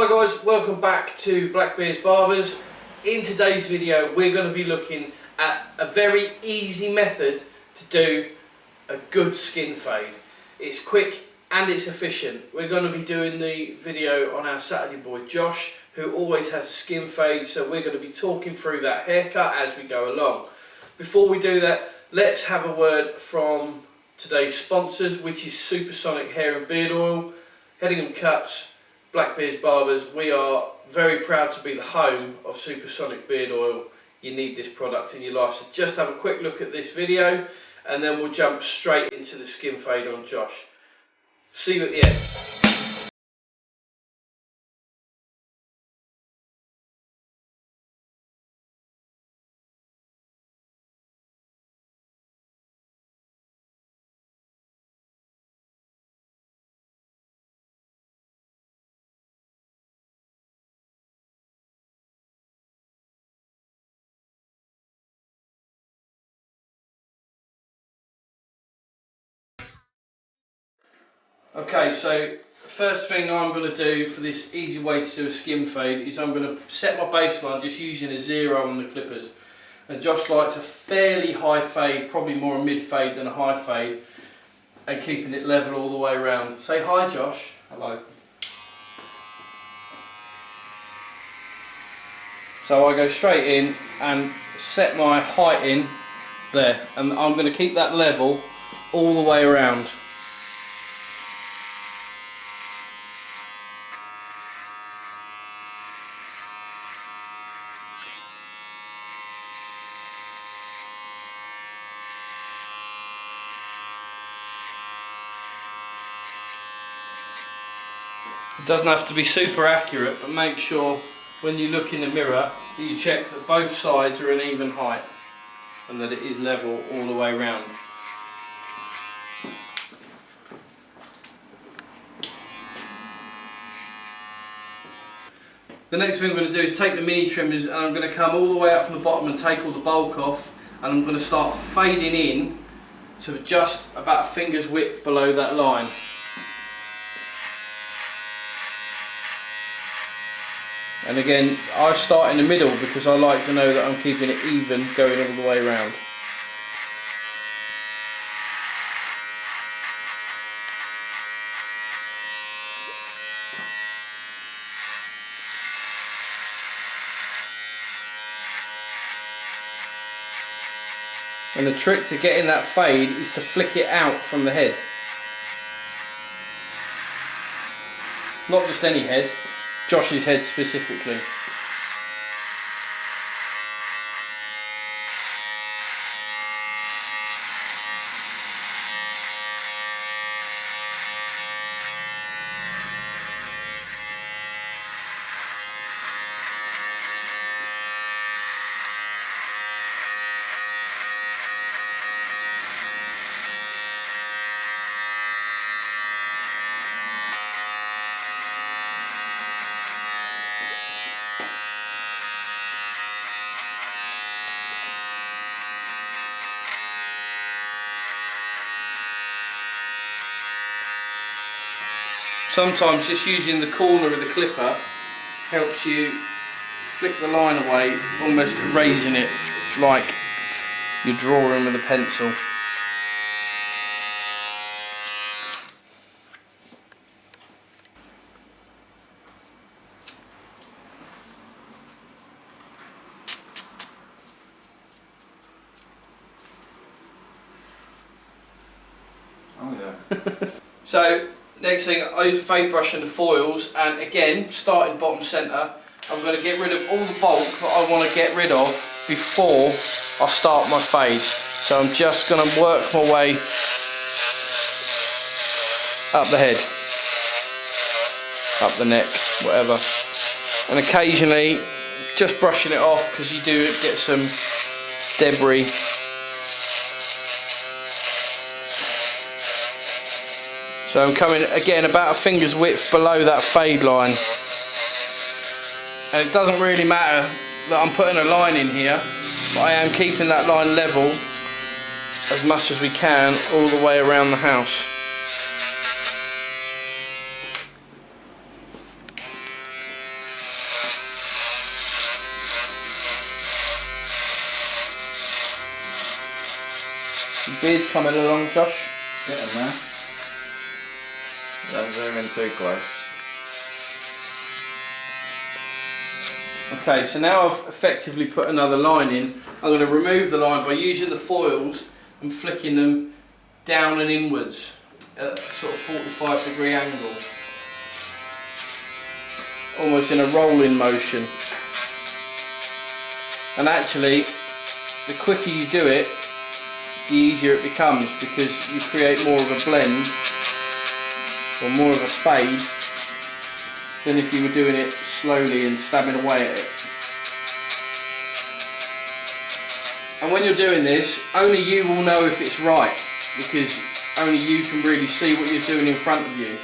Hi guys, welcome back to Blackbeard's Barbers. In today's video we're going to be looking at a very easy method to do a good skin fade. It's quick and it's efficient. We're going to be doing the video on our Saturday boy Josh, who always has a skin fade, so we're going to be talking through that haircut as we go along. Before we do that, let's have a word from today's sponsors, which is Supersonic Hair and Beard Oil, Headingham Cuts, Blackbeard's Barbers. We are very proud to be the home of Supersonic Beard Oil. You need this product in your life. So just have a quick look at this video and then we'll jump straight into the skin fade on Josh. See you at the end. Okay, so the first thing I'm going to do for this easy way to do a skin fade is I'm going to set my baseline just using a 0 on the clippers. And Josh likes a fairly high fade, probably more a mid fade than a high fade, and keeping it level all the way around. Say hi, Josh. Hello. So I go straight in and set my height in there, and I'm going to keep that level all the way around. It doesn't have to be super accurate, but make sure when you look in the mirror that you check that both sides are an even height and that it is level all the way around. The next thing I'm going to do is take the mini trimmers and I'm going to come all the way up from the bottom and take all the bulk off, and I'm going to start fading in to just about a finger's width below that line. And again, I start in the middle because I like to know that I'm keeping it even going all the way around. And the trick to getting that fade is to flick it out from the head. Not just any head, Josh's head specifically. Sometimes just using the corner of the clipper helps you flick the line away, almost erasing it like you're drawing with a pencil. Oh yeah. So next thing, I use the fade brush and the foils, and again, starting bottom centre, I'm going to get rid of all the bulk that I want to get rid of before I start my fade. So I'm just going to work my way up the head, up the neck, whatever. And occasionally just brushing it off because you do get some debris. So I'm coming again about a finger's width below that fade line. And it doesn't really matter that I'm putting a line in here, but I am keeping that line level as much as we can all the way around the house. The beard's coming along, Josh. Getting there. Don't zoom in too close. Okay, so now I've effectively put another line in. I'm going to remove the line by using the foils and flicking them down and inwards at a sort of 45-degree angle. Almost in a rolling motion. And actually, the quicker you do it, the easier it becomes, because you create more of a blend or more of a fade than if you were doing it slowly and stabbing away at it. And when you're doing this, only you will know if it's right, because only you can really see what you're doing in front of you.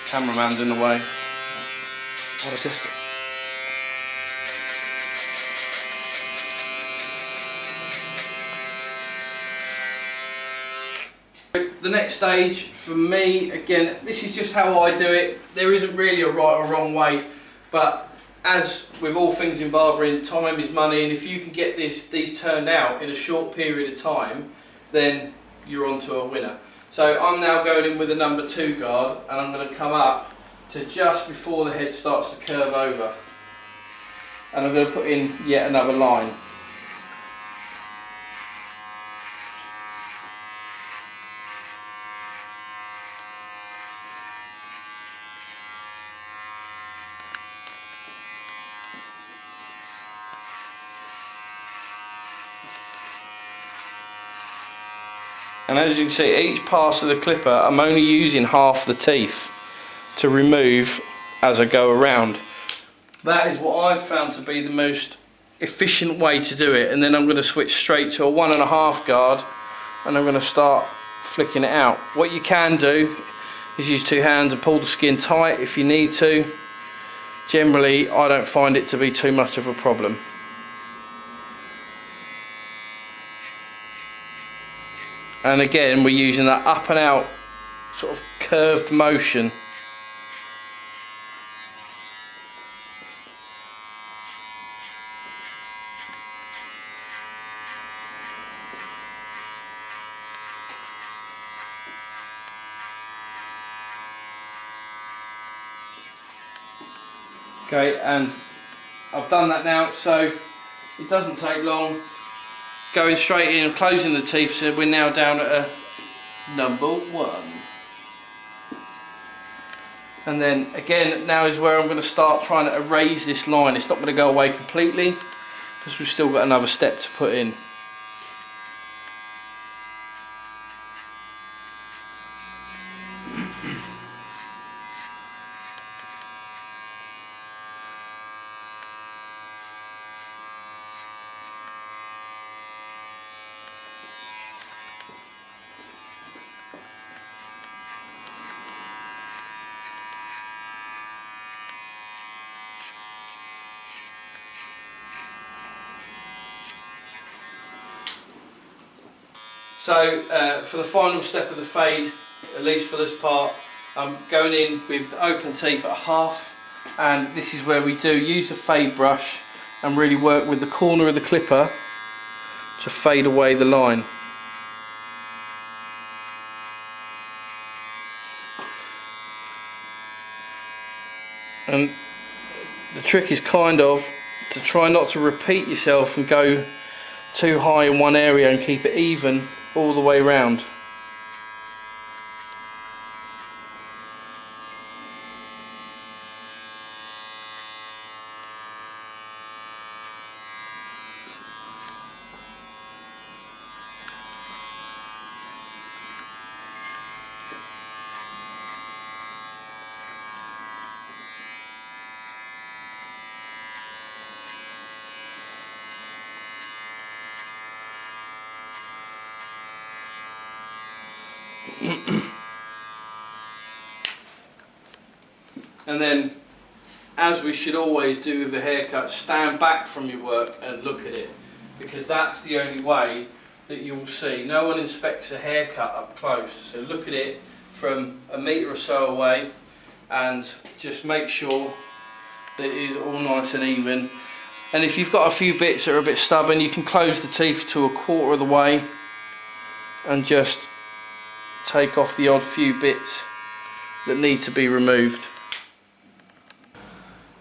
Cameraman's in the way. What a distance. The next stage for me, again, this is just how I do it. There isn't really a right or wrong way, but as with all things in barbering, time is money, and if you can get these turned out in a short period of time, then you're onto a winner. So I'm now going in with a number 2 guard, and I'm going to come up to just before the head starts to curve over, and I'm going to put in yet another line. And as you can see, each pass of the clipper, I'm only using half the teeth to remove as I go around. That is what I've found to be the most efficient way to do it. And then I'm going to switch straight to a 1.5 guard, and I'm going to start flicking it out. What you can do is use 2 hands and pull the skin tight if you need to. Generally, I don't find it to be too much of a problem. And again, we're using that up and out sort of curved motion. Okay, and I've done that now, so it doesn't take long. Going straight in and closing the teeth, so we're now down at a number 1. And then again, now is where I'm going to start trying to erase this line. It's not going to go away completely, because we've still got another step to put in. So for the final step of the fade, at least for this part, I'm going in with the open teeth at 1/2, and this is where we do use the fade brush and really work with the corner of the clipper to fade away the line. And the trick is kind of to try not to repeat yourself and go too high in one area, and keep it even all the way round. And then, as we should always do with a haircut, stand back from your work and look at it, because that's the only way that you'll see. No one inspects a haircut up close, so look at it from a metre or so away and just make sure that it is all nice and even. And if you've got a few bits that are a bit stubborn, you can close the teeth to 1/4 of the way and just take off the odd few bits that need to be removed.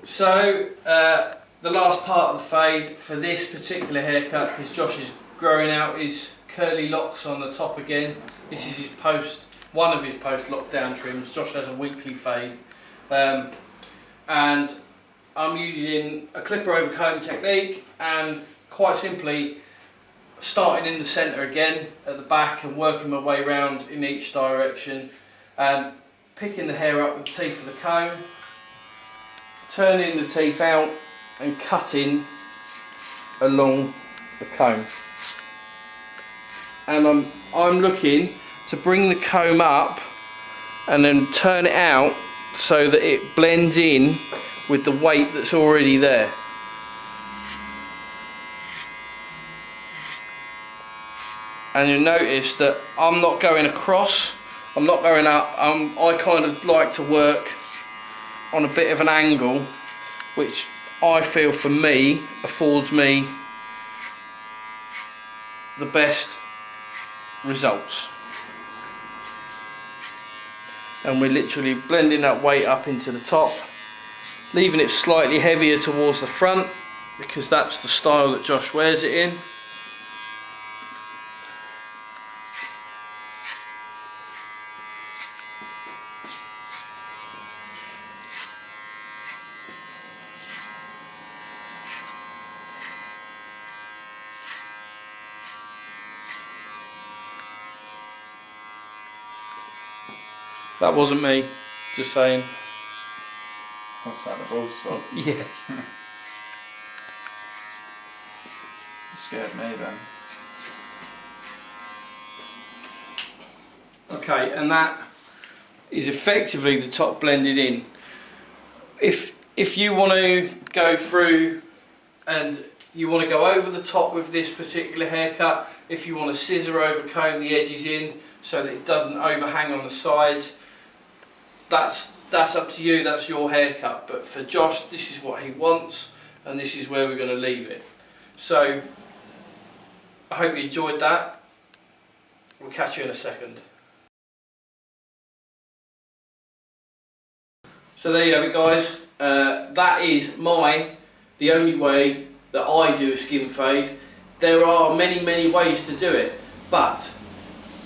So the last part of the fade for this particular haircut, because Josh is growing out his curly locks on the top again. This is his one of his post lockdown trims. Josh has a weekly fade, and I'm using a clipper over comb technique, and quite simply starting in the centre again at the back and working my way round in each direction and picking the hair up with the teeth of the comb, turning the teeth out and cutting along the comb. And I'm looking to bring the comb up and then turn it out so that it blends in with the weight that's already there. And you'll notice that I'm not going across, I'm not going up, I kind of like to work on a bit of an angle, which I feel for me affords me the best results. And we're literally blending that weight up into the top, leaving it slightly heavier towards the front because that's the style that Josh wears it in. That wasn't me, just saying. What's that, the bald spot? Yeah. You scared me then. Okay, and that is effectively the top blended in. If you want to go through and you want to go over the top with this particular haircut, if you want to scissor over comb the edges in so that it doesn't overhang on the sides, that's up to you, that's your haircut. But for Josh, this is what he wants and this is where we're going to leave it. So I hope you enjoyed that. We'll catch you in a second. So there you have it, guys. That is the only way that I do a skin fade. There are many ways to do it, but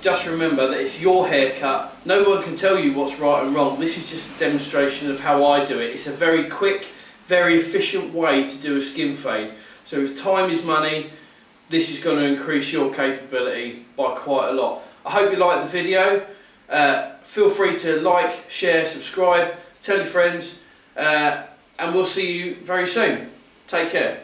just remember that it's your haircut. No one can tell you what's right and wrong. This is just a demonstration of how I do it. It's a very quick, very efficient way to do a skin fade. So if time is money, this is going to increase your capability by quite a lot. I hope you liked the video. Feel free to like, share, subscribe, tell your friends, and we'll see you very soon. Take care.